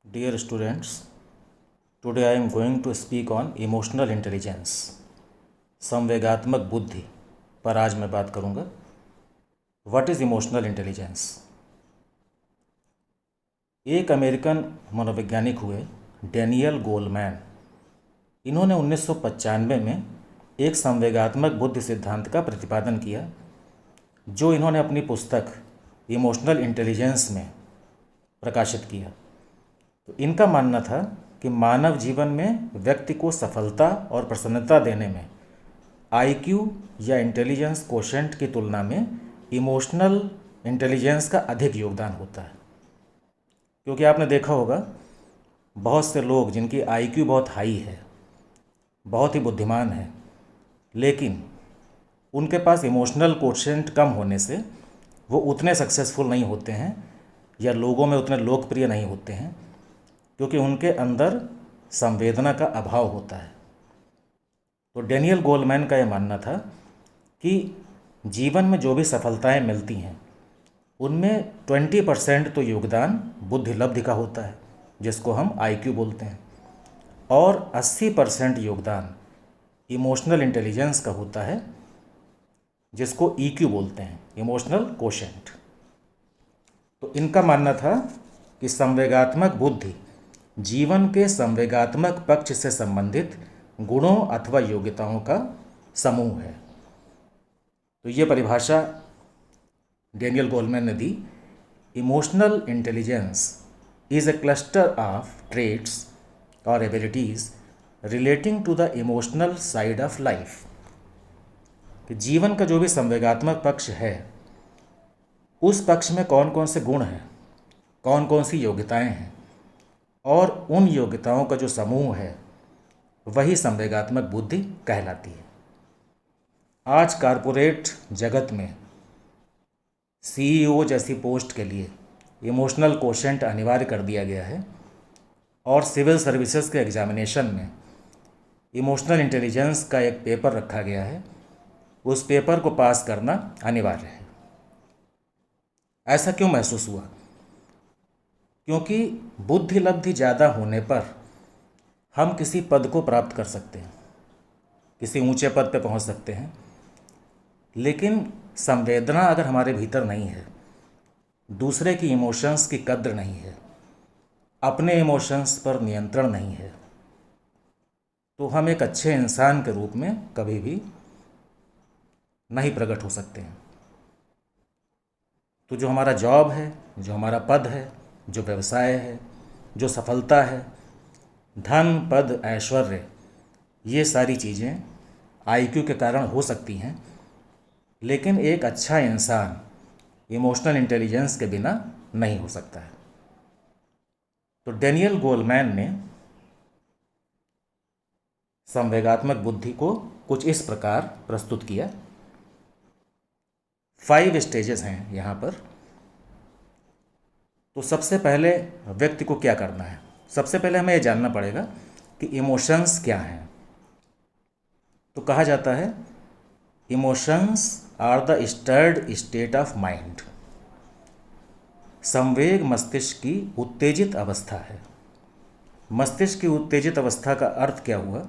Dear students, today I am going to speak on emotional intelligence, संवेगात्मक बुद्धि पर आज मैं बात करूंगा। What is emotional intelligence? एक अमेरिकन मनोवैज्ञानिक हुए डैनियल गोलमैन। इन्होंने 1995 में एक संवेगात्मक बुद्धि सिद्धांत का प्रतिपादन किया, जो इन्होंने अपनी पुस्तक इमोशनल इंटेलिजेंस में प्रकाशित किया। तो इनका मानना था कि मानव जीवन में व्यक्ति को सफलता और प्रसन्नता देने में आईक्यू या इंटेलिजेंस कोशेंट की तुलना में इमोशनल इंटेलिजेंस का अधिक योगदान होता है। क्योंकि आपने देखा होगा, बहुत से लोग जिनकी आईक्यू बहुत हाई है, बहुत ही बुद्धिमान है, लेकिन उनके पास इमोशनल कोशेंट कम होने से वो उतने सक्सेसफुल नहीं होते हैं या लोगों में उतने लोकप्रिय नहीं होते हैं, क्योंकि उनके अंदर संवेदना का अभाव होता है। तो डैनियल गोलमैन का यह मानना था कि जीवन में जो भी सफलताएं मिलती हैं उनमें 20% तो योगदान बुद्धिलब्धि का होता है, जिसको हम आईक्यू बोलते हैं, और 80% योगदान इमोशनल इंटेलिजेंस का होता है, जिसको ईक्यू बोलते हैं, इमोशनल कोशेंट। तो इनका मानना था कि संवेगात्मक बुद्धि जीवन के संवेगात्मक पक्ष से संबंधित गुणों अथवा योग्यताओं का समूह है। तो ये परिभाषा डैनियल गोलमैन ने दी। Emotional intelligence is a cluster of traits और abilities relating to the emotional side of life. कि जीवन का जो भी संवेगात्मक पक्ष है, उस पक्ष में कौन कौन से गुण हैं, कौन कौन सी योग्यताएं हैं, और उन योग्यताओं का जो समूह है वही संवेगात्मक बुद्धि कहलाती है। आज कारपोरेट जगत में सीईओ जैसी पोस्ट के लिए इमोशनल कोशेंट अनिवार्य कर दिया गया है, और सिविल सर्विसेज के एग्जामिनेशन में इमोशनल इंटेलिजेंस का एक पेपर रखा गया है। उस पेपर को पास करना अनिवार्य है। ऐसा क्यों महसूस हुआ? क्योंकि बुद्धिलब्धि ज़्यादा होने पर हम किसी पद को प्राप्त कर सकते हैं, किसी ऊंचे पद पे पहुंच सकते हैं, लेकिन संवेदना अगर हमारे भीतर नहीं है, दूसरे की इमोशंस की कद्र नहीं है, अपने इमोशंस पर नियंत्रण नहीं है, तो हम एक अच्छे इंसान के रूप में कभी भी नहीं प्रकट हो सकते हैं। तो जो हमारा जॉब है, जो हमारा पद है, जो व्यवसाय है, जो सफलता है, धन, पद, ऐश्वर्य, ये सारी चीज़ें आईक्यू के कारण हो सकती हैं, लेकिन एक अच्छा इंसान इमोशनल इंटेलिजेंस के बिना नहीं हो सकता है। तो डैनियल गोलमैन ने संवेगात्मक बुद्धि को कुछ इस प्रकार प्रस्तुत किया। 5 स्टेजेस हैं यहाँ पर। तो सबसे पहले व्यक्ति को क्या करना है? सबसे पहले हमें यह जानना पड़ेगा कि इमोशंस क्या हैं। तो कहा जाता है, emotions are the stirred state of mind. संवेग मस्तिष्क की उत्तेजित अवस्था है। मस्तिष्क की उत्तेजित अवस्था का अर्थ क्या हुआ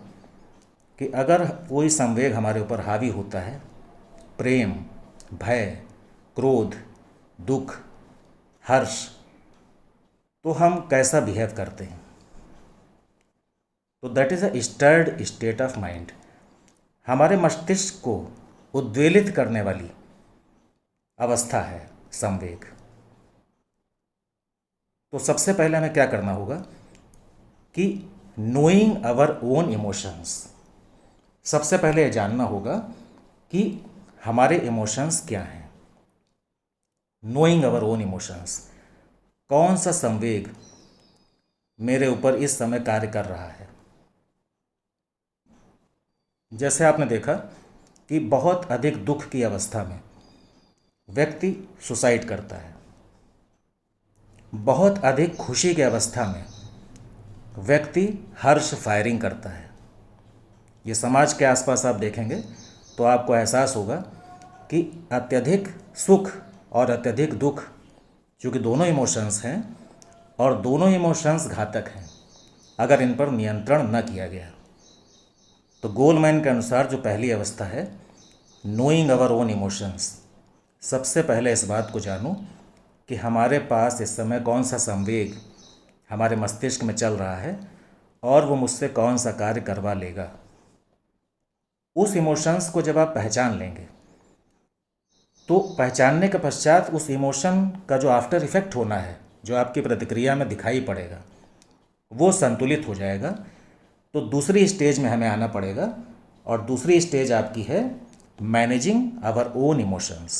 कि अगर कोई संवेग हमारे ऊपर हावी होता है, प्रेम, भय, क्रोध, दुख, हर्ष, तो हम कैसा बिहेव करते हैं? तो that is a stirred state of mind. हमारे मस्तिष्क को उद्वेलित करने वाली अवस्था है संवेग। तो सबसे पहले हमें क्या करना होगा कि नोइंग आवर ओन इमोशंस। सबसे पहले ये जानना होगा कि हमारे इमोशंस क्या हैं। नोइंग आवर ओन इमोशंस, कौन सा संवेग मेरे ऊपर इस समय कार्य कर रहा है। जैसे आपने देखा कि बहुत अधिक दुख की अवस्था में व्यक्ति सुसाइड करता है, बहुत अधिक खुशी की अवस्था में व्यक्ति हर्ष फायरिंग करता है। ये समाज के आसपास आप देखेंगे तो आपको एहसास होगा कि अत्यधिक सुख और अत्यधिक दुख, चूँकि दोनों इमोशंस हैं, और दोनों इमोशंस घातक हैं अगर इन पर नियंत्रण न किया गया। तो गोलमैन के अनुसार जो पहली अवस्था है, नोइंग अवर ओन इमोशंस, सबसे पहले इस बात को जानो कि हमारे पास इस समय कौन सा संवेग हमारे मस्तिष्क में चल रहा है और वो मुझसे कौन सा कार्य करवा लेगा। उस इमोशंस को जब आप पहचान लेंगे तो पहचानने के पश्चात उस इमोशन का जो आफ्टर इफेक्ट होना है, जो आपकी प्रतिक्रिया में दिखाई पड़ेगा, वो संतुलित हो जाएगा। तो दूसरी स्टेज में हमें आना पड़ेगा और दूसरी स्टेज आपकी है मैनेजिंग आवर ओन इमोशंस।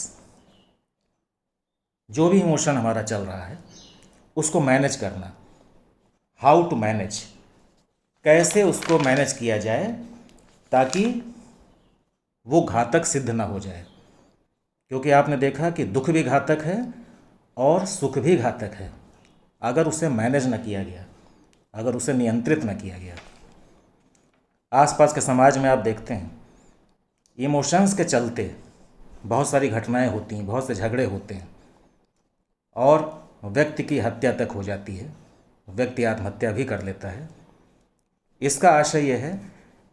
जो भी इमोशन हमारा चल रहा है उसको मैनेज करना। हाउ टू मैनेज, कैसे उसको मैनेज किया जाए ताकि वो घातक सिद्ध ना हो जाए। क्योंकि आपने देखा कि दुख भी घातक है और सुख भी घातक है अगर उसे मैनेज न किया गया, अगर उसे नियंत्रित न किया गया। आसपास के समाज में आप देखते हैं इमोशंस के चलते बहुत सारी घटनाएं होती हैं, बहुत से झगड़े होते हैं और व्यक्ति की हत्या तक हो जाती है, व्यक्ति आत्महत्या भी कर लेता है। इसका आशय यह है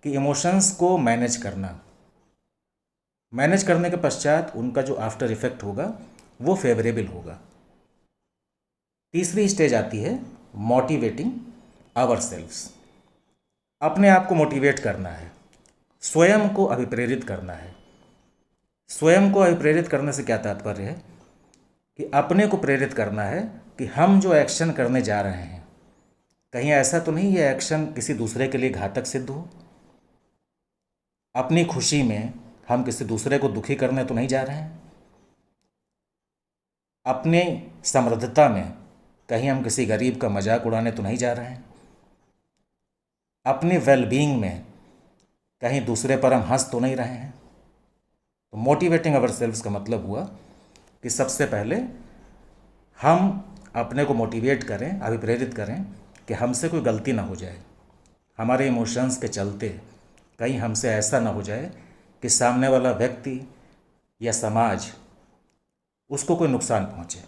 कि इमोशंस को मैनेज करना, मैनेज करने के पश्चात उनका जो आफ्टर इफेक्ट होगा वो फेवरेबल होगा। तीसरी स्टेज आती है मोटिवेटिंग आवर सेल्व्स। अपने आप को मोटिवेट करना है, स्वयं को अभिप्रेरित करना है। स्वयं को अभिप्रेरित करने से क्या तात्पर्य है कि अपने को प्रेरित करना है कि हम जो एक्शन करने जा रहे हैं कहीं ऐसा तो नहीं ये एक्शन किसी दूसरे के लिए घातक सिद्ध हो। अपनी खुशी में हम किसी दूसरे को दुखी करने तो नहीं जा रहे हैं। अपनी समृद्धता में कहीं हम किसी गरीब का मजाक उड़ाने तो नहीं जा रहे हैं। अपनी वेलबींग में कहीं दूसरे पर हम हंस तो नहीं रहे हैं। तो मोटिवेटिंग अवर सेल्व्स का मतलब हुआ कि सबसे पहले हम अपने को मोटिवेट करें, अभिप्रेरित करें कि हमसे कोई गलती ना हो जाए, हमारे इमोशंस के चलते कहीं हमसे ऐसा ना हो जाए कि सामने वाला व्यक्ति या समाज उसको कोई नुकसान पहुंचे।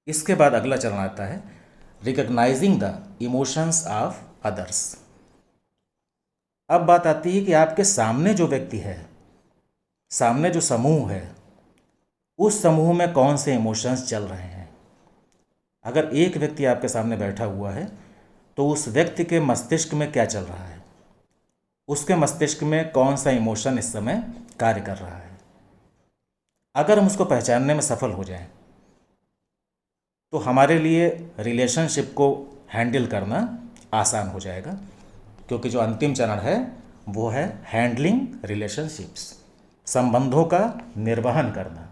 इसके बाद अगला चरण आता है recognising the emotions of others. अब बात आती है कि आपके सामने जो व्यक्ति है, सामने जो समूह है, उस समूह में कौन से इमोशंस चल रहे हैं। अगर एक व्यक्ति आपके सामने बैठा हुआ है तो उस व्यक्ति के मस्तिष्क में क्या चल रहा है, उसके मस्तिष्क में कौन सा इमोशन इस समय कार्य कर रहा है। अगर हम उसको पहचानने में सफल हो जाएं तो हमारे लिए रिलेशनशिप को हैंडल करना आसान हो जाएगा। क्योंकि जो अंतिम चरण है वो है हैंडलिंग रिलेशनशिप्स, संबंधों का निर्वहन करना।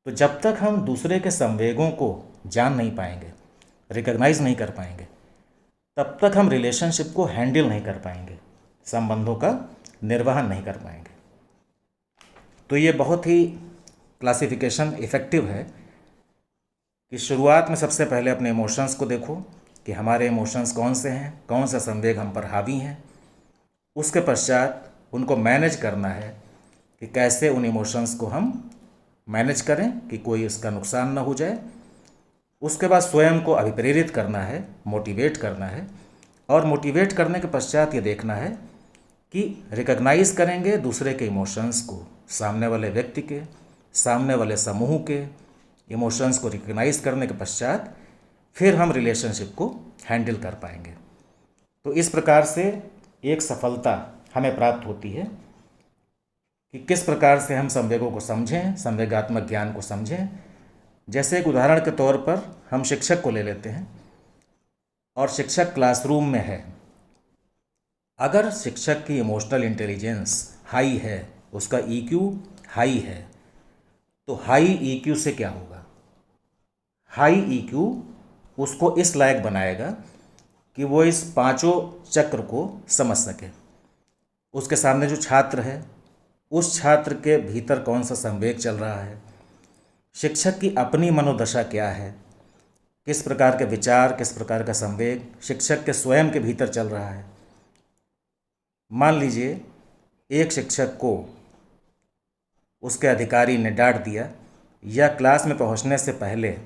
तो जब तक हम दूसरे के संवेगों को जान नहीं पाएंगे, रिकॉग्नाइज नहीं कर पाएंगे, तब तक हम रिलेशनशिप को हैंडल नहीं कर पाएंगे, संबंधों का निर्वहन नहीं कर पाएंगे। तो ये बहुत ही क्लासिफिकेशन इफ़ेक्टिव है कि शुरुआत में सबसे पहले अपने इमोशंस को देखो कि हमारे इमोशंस कौन से हैं, कौन सा संवेग हम पर हावी हैं। उसके पश्चात उनको मैनेज करना है कि कैसे उन इमोशंस को हम मैनेज करें कि कोई इसका नुकसान ना हो जाए। उसके बाद स्वयं को अभिप्रेरित करना है, मोटिवेट करना है। और मोटिवेट करने के पश्चात ये देखना है कि रिकॉग्नाइज करेंगे दूसरे के इमोशंस को, सामने वाले व्यक्ति के, सामने वाले समूह के इमोशंस को रिकॉग्नाइज करने के पश्चात फिर हम रिलेशनशिप को हैंडल कर पाएंगे। तो इस प्रकार से एक सफलता हमें प्राप्त होती है कि किस प्रकार से हम संवेगों को समझें, संवेगात्मक ज्ञान को समझें। जैसे एक उदाहरण के तौर पर हम शिक्षक को ले लेते हैं और शिक्षक क्लासरूम में है। अगर शिक्षक की इमोशनल इंटेलिजेंस हाई है, उसका ईक्यू हाई है, तो हाई ईक्यू से क्या होगा, हाई ईक्यू उसको इस लायक बनाएगा कि वो इस पांचों चक्र को समझ सके। उसके सामने जो छात्र है, उस छात्र के भीतर कौन सा संवेग चल रहा है, शिक्षक की अपनी मनोदशा क्या है, किस प्रकार के विचार, किस प्रकार का संवेग शिक्षक के स्वयं के भीतर चल रहा है। मान लीजिए एक शिक्षक को उसके अधिकारी ने डांट दिया या क्लास में पहुंचने से पहले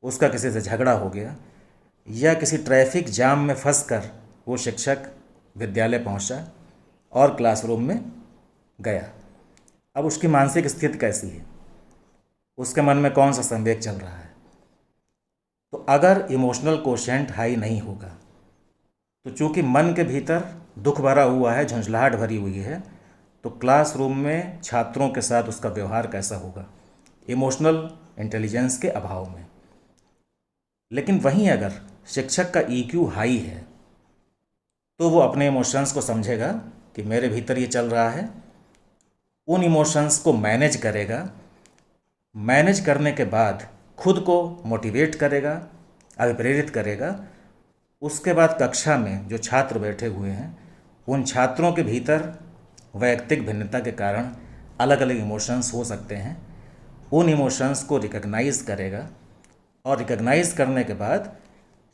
उसका किसी से झगड़ा हो गया, या किसी ट्रैफिक जाम में फंसकर वो शिक्षक विद्यालय पहुंचा और क्लासरूम में गया। अब उसकी मानसिक स्थिति कैसी है, उसके मन में कौन सा संवेग चल रहा है। तो अगर इमोशनल कोशेंट हाई नहीं होगा तो चूंकि मन के भीतर दुख भरा हुआ है, झंझलाहट भरी हुई है, तो क्लासरूम में छात्रों के साथ उसका व्यवहार कैसा होगा, इमोशनल इंटेलिजेंस के अभाव में। लेकिन वहीं अगर शिक्षक का ईक्यू हाई है तो वो अपने इमोशंस को समझेगा कि मेरे भीतर ये चल रहा है, उन इमोशंस को मैनेज करेगा, मैनेज करने के बाद खुद को मोटिवेट करेगा, अभिप्रेरित करेगा। उसके बाद कक्षा में जो छात्र बैठे हुए हैं उन छात्रों के भीतर वैयक्तिक भिन्नता के कारण अलग अलग इमोशंस हो सकते हैं, उन इमोशंस को रिकॉग्नाइज करेगा और रिकॉग्नाइज करने के बाद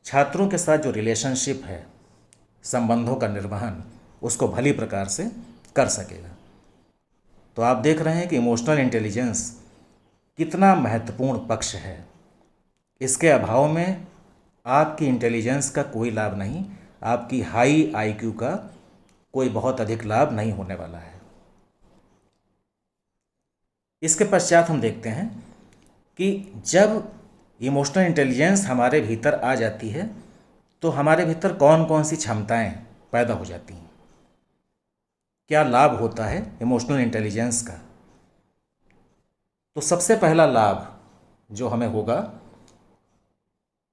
छात्रों के साथ जो रिलेशनशिप है, संबंधों का निर्वहन, उसको भली प्रकार से कर सकेगा। तो आप देख रहे हैं कि इमोशनल इंटेलिजेंस कितना महत्वपूर्ण पक्ष है। इसके अभाव में आपकी इंटेलिजेंस का कोई लाभ नहीं, आपकी हाई आईक्यू का कोई बहुत अधिक लाभ नहीं होने वाला है। इसके पश्चात हम देखते हैं कि जब इमोशनल इंटेलिजेंस हमारे भीतर आ जाती है तो हमारे भीतर कौन कौन सी क्षमताएं पैदा हो जाती हैं, क्या लाभ होता है इमोशनल इंटेलिजेंस का। तो सबसे पहला लाभ जो हमें होगा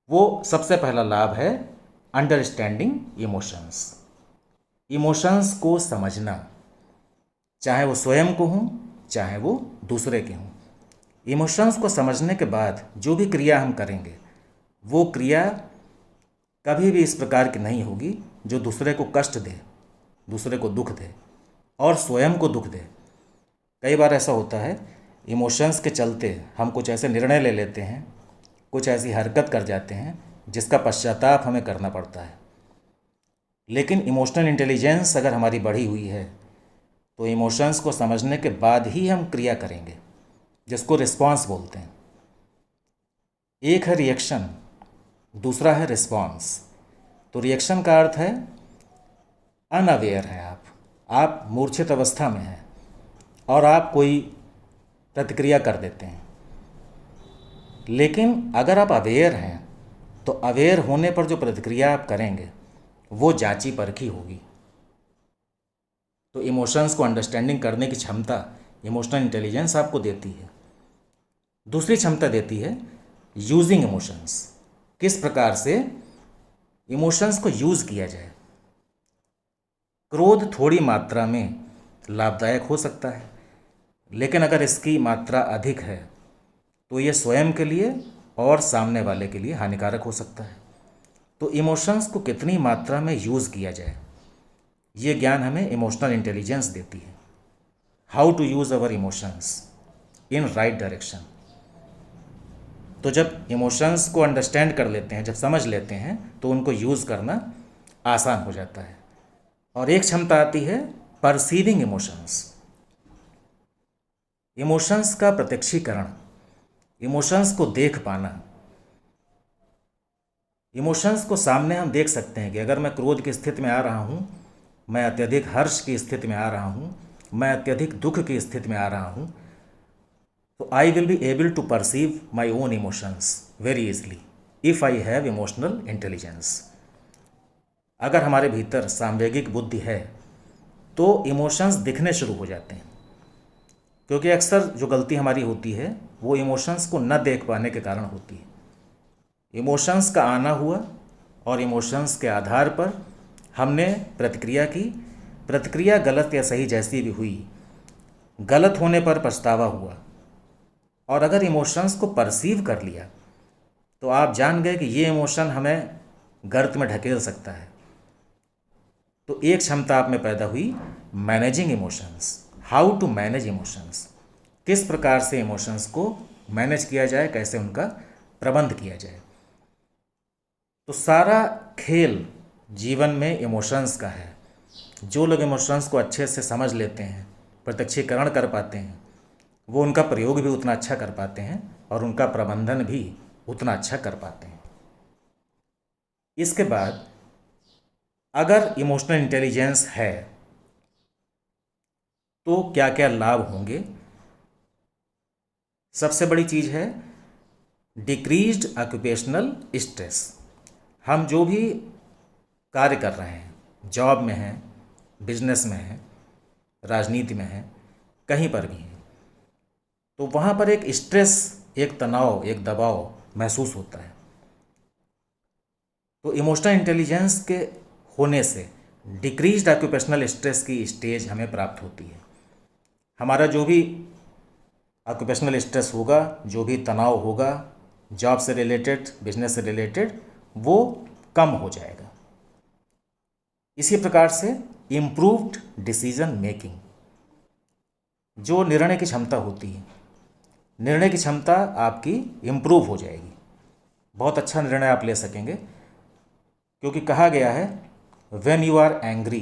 वो सबसे पहला लाभ है अंडरस्टैंडिंग इमोशंस। इमोशंस को समझना, चाहे वो स्वयं को हों चाहे वो दूसरे के हों। इमोशंस को समझने के बाद जो भी क्रिया हम करेंगे वो क्रिया कभी भी इस प्रकार की नहीं होगी जो दूसरे को कष्ट दे, दूसरे को दुख दे और स्वयं को दुख दे। कई बार ऐसा होता है, इमोशंस के चलते हम कुछ ऐसे निर्णय ले लेते हैं, कुछ ऐसी हरकत कर जाते हैं जिसका पश्चाताप हमें करना पड़ता है। लेकिन इमोशनल इंटेलिजेंस अगर हमारी बढ़ी हुई है तो इमोशंस को समझने के बाद ही हम क्रिया करेंगे, जिसको रिस्पॉन्स बोलते हैं। एक है रिएक्शन, दूसरा है रिस्पॉन्स। तो रिएक्शन का अर्थ है अनअवेयर हैं आप मूर्छित अवस्था में हैं और आप कोई प्रतिक्रिया कर देते हैं। लेकिन अगर आप अवेयर हैं तो अवेयर होने पर जो प्रतिक्रिया आप करेंगे वो जांची परखी होगी। तो इमोशंस को अंडरस्टैंडिंग करने की क्षमता इमोशनल इंटेलिजेंस आपको देती है। दूसरी क्षमता देती है यूजिंग इमोशंस, किस प्रकार से इमोशंस को यूज़ किया जाए। क्रोध थोड़ी मात्रा में लाभदायक हो सकता है, लेकिन अगर इसकी मात्रा अधिक है तो ये स्वयं के लिए और सामने वाले के लिए हानिकारक हो सकता है। तो इमोशंस को कितनी मात्रा में यूज़ किया जाए, ये ज्ञान हमें इमोशनल इंटेलिजेंस देती है। How to use our emotions in right direction. तो जब इमोशंस को अंडरस्टैंड कर लेते हैं, जब समझ लेते हैं, तो उनको यूज़ करना आसान हो जाता है। और एक क्षमता आती है परसीविंग इमोशंस, इमोशंस का प्रत्यक्षीकरण, इमोशंस को देख पाना। इमोशंस को सामने हम देख सकते हैं कि अगर मैं क्रोध की स्थिति में आ रहा हूँ, मैं अत्यधिक हर्ष की स्थिति में आ रहा हूँ, मैं अत्यधिक दुख की स्थिति में आ रहा हूँ, तो I will be able to perceive my own emotions very easily if I have emotional intelligence. अगर हमारे भीतर सांवेगिक बुद्धि है तो इमोशंस दिखने शुरू हो जाते हैं, क्योंकि अक्सर जो गलती हमारी होती है वो इमोशंस को न देख पाने के कारण होती है। इमोशंस का आना हुआ और इमोशंस के आधार पर हमने प्रतिक्रिया की, प्रतिक्रिया गलत या सही जैसी भी हुई, गलत होने पर पछतावा हुआ। और अगर इमोशंस को परसीव कर लिया तो आप जान गए कि ये इमोशन हमें गर्त में ढकेल सकता है। तो एक क्षमता आप में पैदा हुई managing emotions, how to manage emotions, किस प्रकार से इमोशंस को मैनेज किया जाए, कैसे उनका प्रबंध किया जाए। तो सारा खेल जीवन में इमोशंस का है। जो लोग इमोशंस को अच्छे से समझ लेते हैं, प्रत्यक्षीकरण कर पाते हैं, वो उनका प्रयोग भी उतना अच्छा कर पाते हैं और उनका प्रबंधन भी उतना अच्छा कर पाते हैं। इसके बाद अगर इमोशनल इंटेलिजेंस है तो क्या क्या लाभ होंगे। सबसे बड़ी चीज़ है डिक्रीज्ड ऑक्यूपेशनल स्ट्रेस। हम जो भी कार्य कर रहे हैं, जॉब में हैं, बिजनेस में हैं, राजनीति में हैं, कहीं पर भी हैं, तो वहाँ पर एक स्ट्रेस, एक तनाव, एक दबाव महसूस होता है। तो इमोशनल इंटेलिजेंस के होने से डिक्रीज्ड ऑक्यूपेशनल स्ट्रेस की स्टेज हमें प्राप्त होती है। हमारा जो भी ऑक्यूपेशनल स्ट्रेस होगा, जो भी तनाव होगा जॉब से रिलेटेड, बिजनेस से रिलेटेड, वो कम हो जाएगा। इसी प्रकार से इम्प्रूव्ड डिसीजन मेकिंग, जो निर्णय की क्षमता होती है, निर्णय की क्षमता आपकी इम्प्रूव हो जाएगी। बहुत अच्छा निर्णय आप ले सकेंगे, क्योंकि कहा गया है when you are angry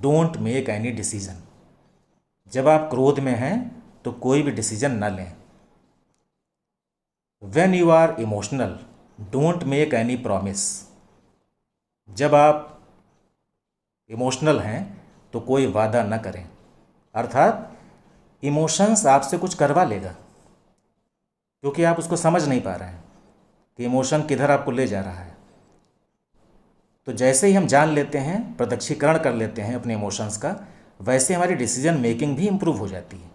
don't make any decision. जब आप क्रोध में हैं तो कोई भी डिसीजन न लें। When you are emotional don't make any promise. जब आप इमोशनल हैं तो कोई वादा न करें। अर्थात इमोशंस आपसे कुछ करवा लेगा, क्योंकि आप उसको समझ नहीं पा रहे हैं कि इमोशन किधर आपको ले जा रहा है। तो जैसे ही हम जान लेते हैं, प्रत्यक्षीकरण कर लेते हैं अपने इमोशंस का, वैसे हमारी डिसीजन मेकिंग भी इम्प्रूव हो जाती है।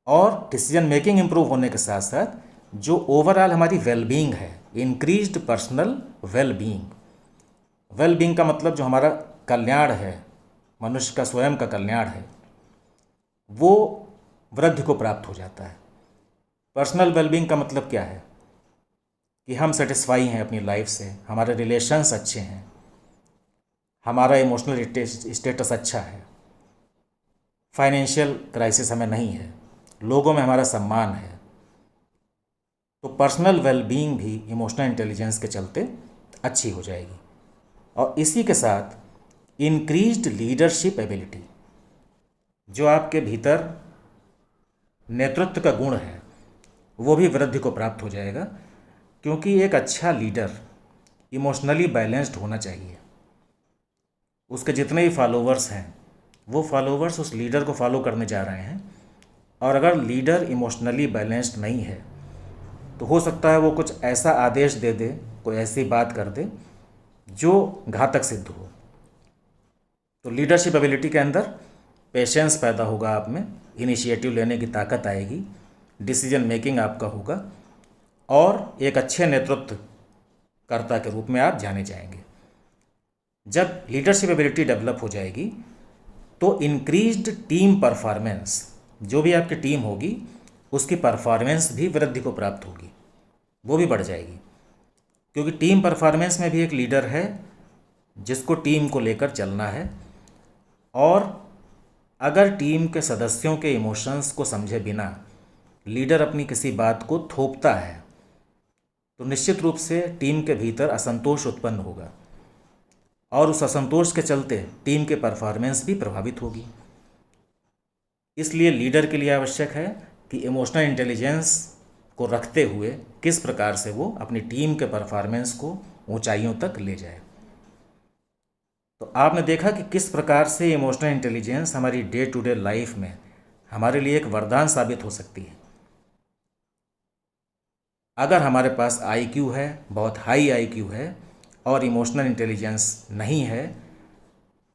और डिसीजन मेकिंग इम्प्रूव होने के साथ साथ जो ओवरऑल हमारी वेलबींग है, इंक्रीज्ड पर्सनल वेलबींग। वेलबींग का मतलब जो हमारा कल्याण है, मनुष्य का स्वयं का कल्याण है, वो वृद्धि को प्राप्त हो जाता है। पर्सनल वेलबींग का मतलब क्या है कि हम सेटिस्फाई हैं अपनी लाइफ से, हमारे रिलेशंस अच्छे हैं, हमारा इमोशनल स्टेटस अच्छा है, फाइनेंशियल क्राइसिस हमें नहीं है, लोगों में हमारा सम्मान है। तो पर्सनल वेलबींग भी इमोशनल इंटेलिजेंस के चलते अच्छी हो जाएगी। और इसी के साथ इंक्रीज्ड लीडरशिप एबिलिटी, जो आपके भीतर नेतृत्व का गुण है, वो भी वृद्धि को प्राप्त हो जाएगा। क्योंकि एक अच्छा लीडर इमोशनली बैलेंस्ड होना चाहिए। उसके जितने भी फॉलोवर्स हैं, वो फॉलोवर्स उस लीडर को फॉलो करने जा रहे हैं। और अगर लीडर इमोशनली बैलेंस्ड नहीं है तो हो सकता है वो कुछ ऐसा आदेश दे दे, कोई ऐसी बात कर दे जो घातक सिद्ध हो। तो लीडरशिप एबिलिटी के अंदर पेशेंस पैदा होगा, आप में इनिशिएटिव लेने की ताकत आएगी, डिसीजन मेकिंग आपका होगा, और एक अच्छे नेतृत्वकर्ता के रूप में आप जाने जाएंगे। जब लीडरशिप एबिलिटी डेवलप हो जाएगी तो इंक्रीज्ड टीम परफॉर्मेंस, जो भी आपकी टीम होगी उसकी परफॉर्मेंस भी वृद्धि को प्राप्त होगी, वो भी बढ़ जाएगी। क्योंकि टीम परफॉर्मेंस में भी एक लीडर है जिसको टीम को लेकर चलना है। और अगर टीम के सदस्यों के इमोशंस को समझे बिना लीडर अपनी किसी बात को थोपता है तो निश्चित रूप से टीम के भीतर असंतोष उत्पन्न होगा, और उस असंतोष के चलते टीम के परफॉर्मेंस भी प्रभावित होगी। इसलिए लीडर के लिए आवश्यक है कि इमोशनल इंटेलिजेंस को रखते हुए किस प्रकार से वो अपनी टीम के परफॉर्मेंस को ऊंचाइयों तक ले जाए। तो आपने देखा कि किस प्रकार से इमोशनल इंटेलिजेंस हमारी डे टू डे लाइफ में हमारे लिए एक वरदान साबित हो सकती है। अगर हमारे पास आईक्यू है, बहुत हाई आईक्यू है, और इमोशनल इंटेलिजेंस नहीं है,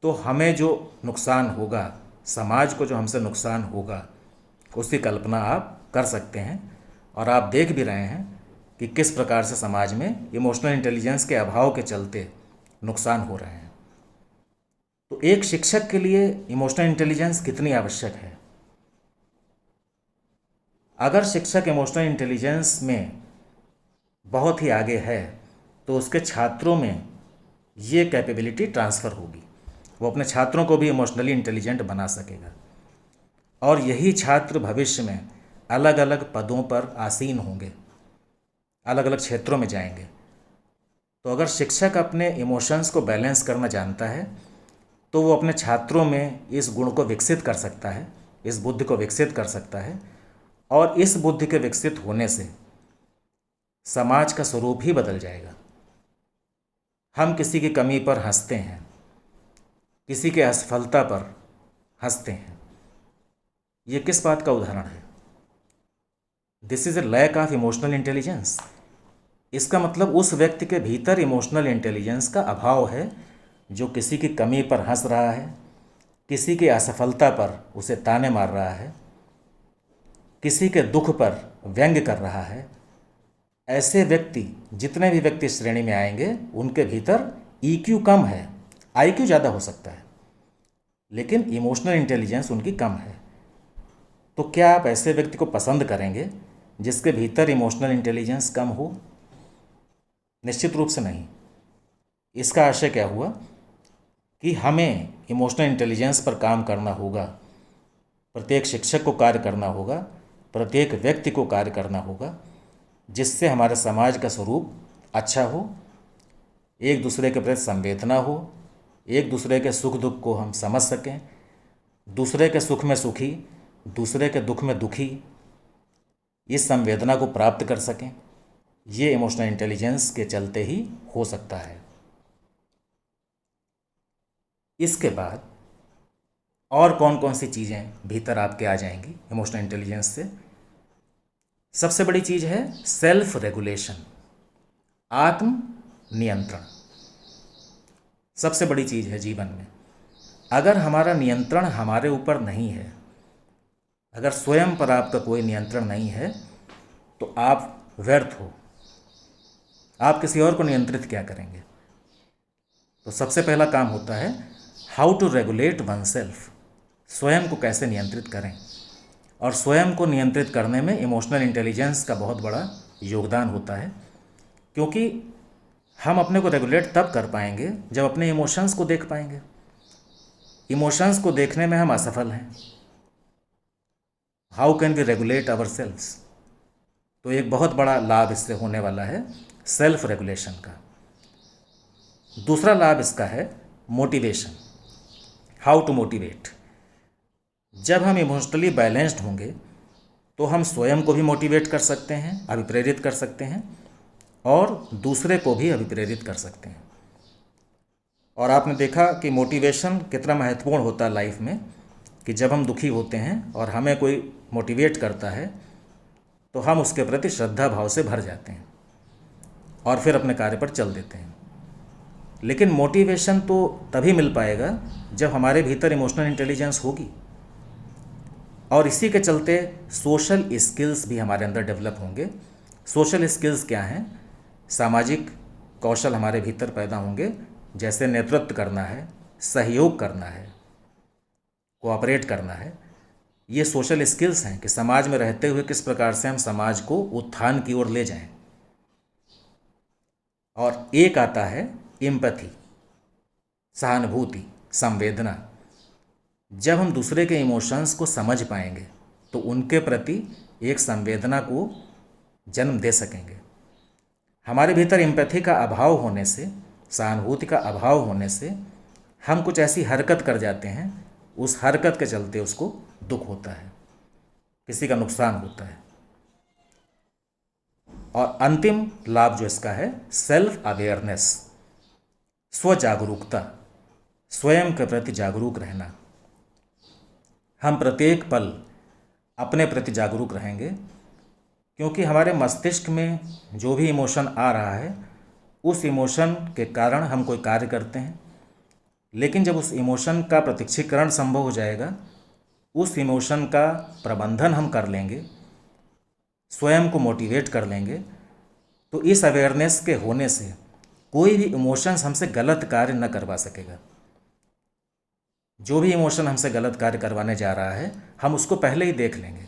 तो हमें जो नुकसान होगा, समाज को जो हमसे नुकसान होगा, उसकी कल्पना आप कर सकते हैं। और आप देख भी रहे हैं कि किस प्रकार से समाज में इमोशनल इंटेलिजेंस के अभाव के चलते नुकसान हो रहे हैं। तो एक शिक्षक के लिए इमोशनल इंटेलिजेंस कितनी आवश्यक है। अगर शिक्षक इमोशनल इंटेलिजेंस में बहुत ही आगे है तो उसके छात्रों में ये कैपेबिलिटी ट्रांसफ़र होगी, वो अपने छात्रों को भी इमोशनली इंटेलिजेंट बना सकेगा। और यही छात्र भविष्य में अलग अलग पदों पर आसीन होंगे, अलग अलग क्षेत्रों में जाएंगे। तो अगर शिक्षक अपने इमोशंस को बैलेंस करना जानता है तो वो अपने छात्रों में इस गुण को विकसित कर सकता है, इस बुद्धि को विकसित कर सकता है। और इस बुद्धि के विकसित होने से समाज का स्वरूप ही बदल जाएगा। हम किसी की कमी पर हंसते हैं, किसी के असफलता पर हंसते हैं। ये किस बात का उदाहरण है? This is a lack of emotional intelligence. इसका मतलब उस व्यक्ति के भीतर इमोशनल इंटेलिजेंस का अभाव है, जो किसी की कमी पर हंस रहा है, किसी की असफलता पर उसे ताने मार रहा है, किसी के दुख पर व्यंग्य कर रहा है। ऐसे व्यक्ति, जितने भी व्यक्ति इस श्रेणी में आएंगे, उनके भीतर ईक्यू कम है। आईक्यू ज़्यादा हो सकता है, लेकिन इमोशनल इंटेलिजेंस उनकी कम है। तो क्या आप ऐसे व्यक्ति को पसंद करेंगे जिसके भीतर इमोशनल इंटेलिजेंस कम हो? निश्चित रूप से नहीं। इसका आशय क्या हुआ कि हमें इमोशनल इंटेलिजेंस पर काम करना होगा, प्रत्येक शिक्षक को कार्य करना होगा, प्रत्येक व्यक्ति को कार्य करना होगा, जिससे हमारे समाज का स्वरूप अच्छा हो, एक दूसरे के प्रति संवेदना हो, एक दूसरे के सुख दुख को हम समझ सकें, दूसरे के सुख में सुखी, दूसरे के दुख में दुखी, इस संवेदना को प्राप्त कर सकें। ये इमोशनल इंटेलिजेंस के चलते ही हो सकता है। इसके बाद और कौन कौन सी चीज़ें भीतर आपके आ जाएंगी इमोशनल इंटेलिजेंस से? सबसे बड़ी चीज़ है सेल्फ रेगुलेशन, आत्म नियंत्रण। सबसे बड़ी चीज़ है जीवन में। अगर हमारा नियंत्रण हमारे ऊपर नहीं है, अगर स्वयं पर आपका कोई नियंत्रण नहीं है, तो आप व्यर्थ हो। आप किसी और को नियंत्रित क्या करेंगे? तो सबसे पहला काम होता है how to regulate oneself. स्वयं को कैसे नियंत्रित करें। और स्वयं को नियंत्रित करने में इमोशनल इंटेलिजेंस का बहुत बड़ा योगदान होता है, क्योंकि हम अपने को रेगुलेट तब कर पाएंगे जब अपने इमोशंस को देख पाएंगे। इमोशंस को देखने में हम असफल हैं। How can we regulate ourselves? तो एक बहुत बड़ा लाभ इससे होने वाला है सेल्फ रेगुलेशन का। दूसरा लाभ इसका है मोटिवेशन, हाउ टू मोटिवेट। जब हम इमोशनली बैलेंस्ड होंगे तो हम स्वयं को भी मोटिवेट कर सकते हैं, अभिप्रेरित कर सकते हैं, और दूसरे को भी अभिप्रेरित कर सकते हैं। और आपने देखा कि मोटिवेशन कितना महत्वपूर्ण होता है लाइफ में, कि जब हम दुखी होते हैं और हमें कोई मोटिवेट करता है तो हम उसके प्रति श्रद्धा भाव से भर जाते हैं और फिर अपने कार्य पर चल देते हैं। लेकिन मोटिवेशन तो तभी मिल पाएगा जब हमारे भीतर इमोशनल इंटेलिजेंस होगी, और इसी के चलते सोशल स्किल्स भी हमारे अंदर डेवलप होंगे। सोशल स्किल्स क्या हैं? सामाजिक कौशल हमारे भीतर पैदा होंगे, जैसे नेतृत्व करना है, सहयोग करना है, कोऑपरेट करना है। ये सोशल स्किल्स हैं कि समाज में रहते हुए किस प्रकार से हम समाज को उत्थान की ओर ले जाएं। और एक आता है एम्पैथी, सहानुभूति, संवेदना। जब हम दूसरे के इमोशंस को समझ पाएंगे तो उनके प्रति एक संवेदना को जन्म दे सकेंगे। हमारे भीतर एम्पैथी का अभाव होने से, सहानुभूति का अभाव होने से हम कुछ ऐसी हरकत कर जाते हैं, उस हरकत के चलते उसको दुख होता है, किसी का नुकसान होता है। और अंतिम लाभ जो इसका है सेल्फ अवेयरनेस, स्व जागरूकता, स्वयं के प्रति जागरूक रहना। हम प्रत्येक पल अपने प्रति जागरूक रहेंगे, क्योंकि हमारे मस्तिष्क में जो भी इमोशन आ रहा है उस इमोशन के कारण हम कोई कार्य करते हैं, लेकिन जब उस इमोशन का प्रत्यक्षीकरण संभव हो जाएगा, उस इमोशन का प्रबंधन हम कर लेंगे, स्वयं को मोटिवेट कर लेंगे, तो इस अवेयरनेस के होने से कोई भी इमोशंस हमसे गलत कार्य न करवा सकेगा। जो भी इमोशन हमसे गलत कार्य करवाने जा रहा है हम उसको पहले ही देख लेंगे,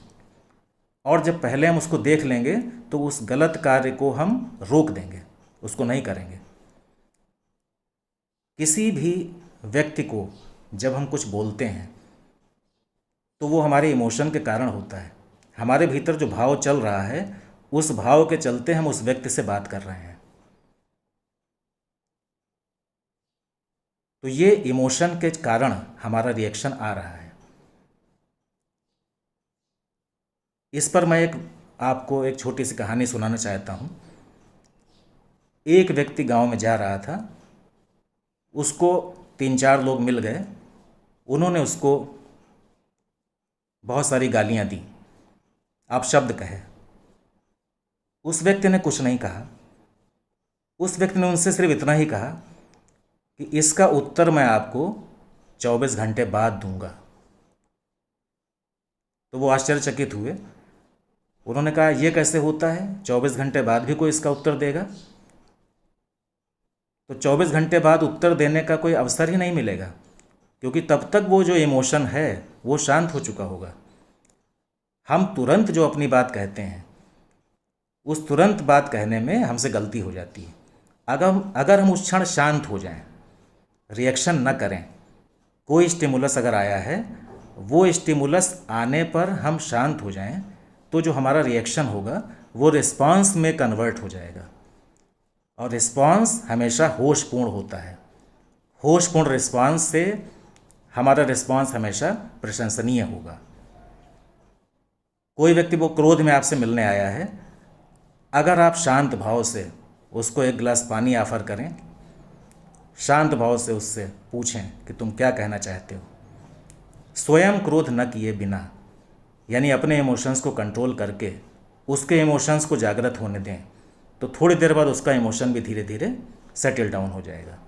और जब पहले हम उसको देख लेंगे तो उस गलत कार्य को हम रोक देंगे, उसको नहीं करेंगे। किसी भी व्यक्ति को जब हम कुछ बोलते हैं तो वो हमारे इमोशन के कारण होता है। हमारे भीतर जो भाव चल रहा है उस भाव के चलते हम उस व्यक्ति से बात कर रहे हैं। तो ये इमोशन के कारण हमारा रिएक्शन आ रहा है। इस पर मैं आपको एक छोटी सी कहानी सुनाना चाहता हूँ। एक व्यक्ति गांव में जा रहा था, उसको 3-4 लोग मिल गए, उन्होंने उसको बहुत सारी गालियां दी, अपशब्द कहे। उस व्यक्ति ने कुछ नहीं कहा। उस व्यक्ति ने उनसे सिर्फ इतना ही कहा कि इसका उत्तर मैं आपको 24 घंटे बाद दूंगा। तो वो आश्चर्यचकित हुए। उन्होंने कहा, यह कैसे होता है, 24 घंटे बाद भी कोई इसका उत्तर देगा? तो 24 घंटे बाद उत्तर देने का कोई अवसर ही नहीं मिलेगा, क्योंकि तब तक वो जो इमोशन है वो शांत हो चुका होगा। हम तुरंत जो अपनी बात कहते हैं, उस तुरंत बात कहने में हमसे गलती हो जाती है। अगर हम उस क्षण शांत हो जाएं, रिएक्शन न करें, कोई स्टिमुलस अगर आया है, वो स्टिमुलस आने पर हम शांत हो जाएं, तो जो हमारा रिएक्शन होगा वो रिस्पांस में कन्वर्ट हो जाएगा। और रिस्पांस हमेशा होशपूर्ण होता है। होशपूर्ण रिस्पांस से हमारा रिस्पांस हमेशा प्रशंसनीय होगा। कोई व्यक्ति वो क्रोध में आपसे मिलने आया है, अगर आप शांत भाव से उसको एक गिलास पानी ऑफर करें, शांत भाव से उससे पूछें कि तुम क्या कहना चाहते हो, स्वयं क्रोध न किए बिना, यानी अपने इमोशंस को कंट्रोल करके उसके इमोशंस को जागृत होने दें, तो थोड़ी देर बाद उसका इमोशन भी धीरे धीरे सेटल डाउन हो जाएगा।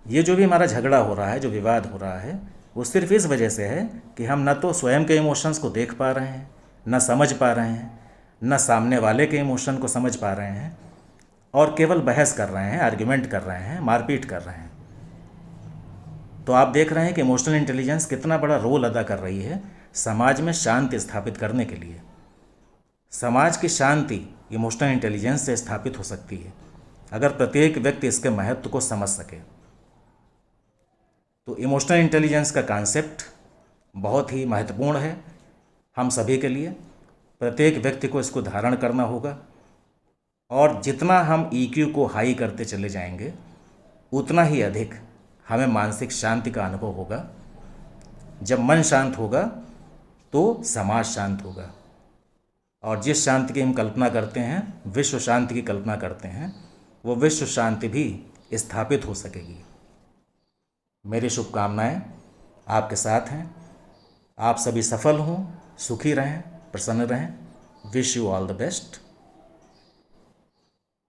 ये जो भी हमारा झगड़ा हो रहा है, जो विवाद हो रहा है, वो सिर्फ इस वजह से है कि हम न तो स्वयं के इमोशंस को देख पा रहे हैं, न समझ पा रहे हैं, न सामने वाले के इमोशन को समझ पा रहे हैं, और केवल बहस कर रहे हैं, आर्ग्यूमेंट कर रहे हैं, मारपीट कर रहे हैं। तो आप देख रहे हैं कि इमोशनल इंटेलिजेंस कितना बड़ा रोल अदा कर रही है समाज में शांति स्थापित करने के लिए। समाज की शांति इमोशनल इंटेलिजेंस से स्थापित हो सकती है, अगर प्रत्येक व्यक्ति इसके महत्व को समझ सके। तो इमोशनल इंटेलिजेंस का कॉन्सेप्ट बहुत ही महत्वपूर्ण है हम सभी के लिए। प्रत्येक व्यक्ति को इसको धारण करना होगा, और जितना हम EQ को हाई करते चले जाएंगे, उतना ही अधिक हमें मानसिक शांति का अनुभव होगा। जब मन शांत होगा तो समाज शांत होगा, और जिस शांति की हम कल्पना करते हैं, विश्व शांति की कल्पना करते हैं, वो विश्व शांति भी स्थापित हो सकेगी। मेरी शुभकामनाएं आपके साथ हैं। आप सभी सफल हों, सुखी रहें, प्रसन्न रहें। Wish you all the best.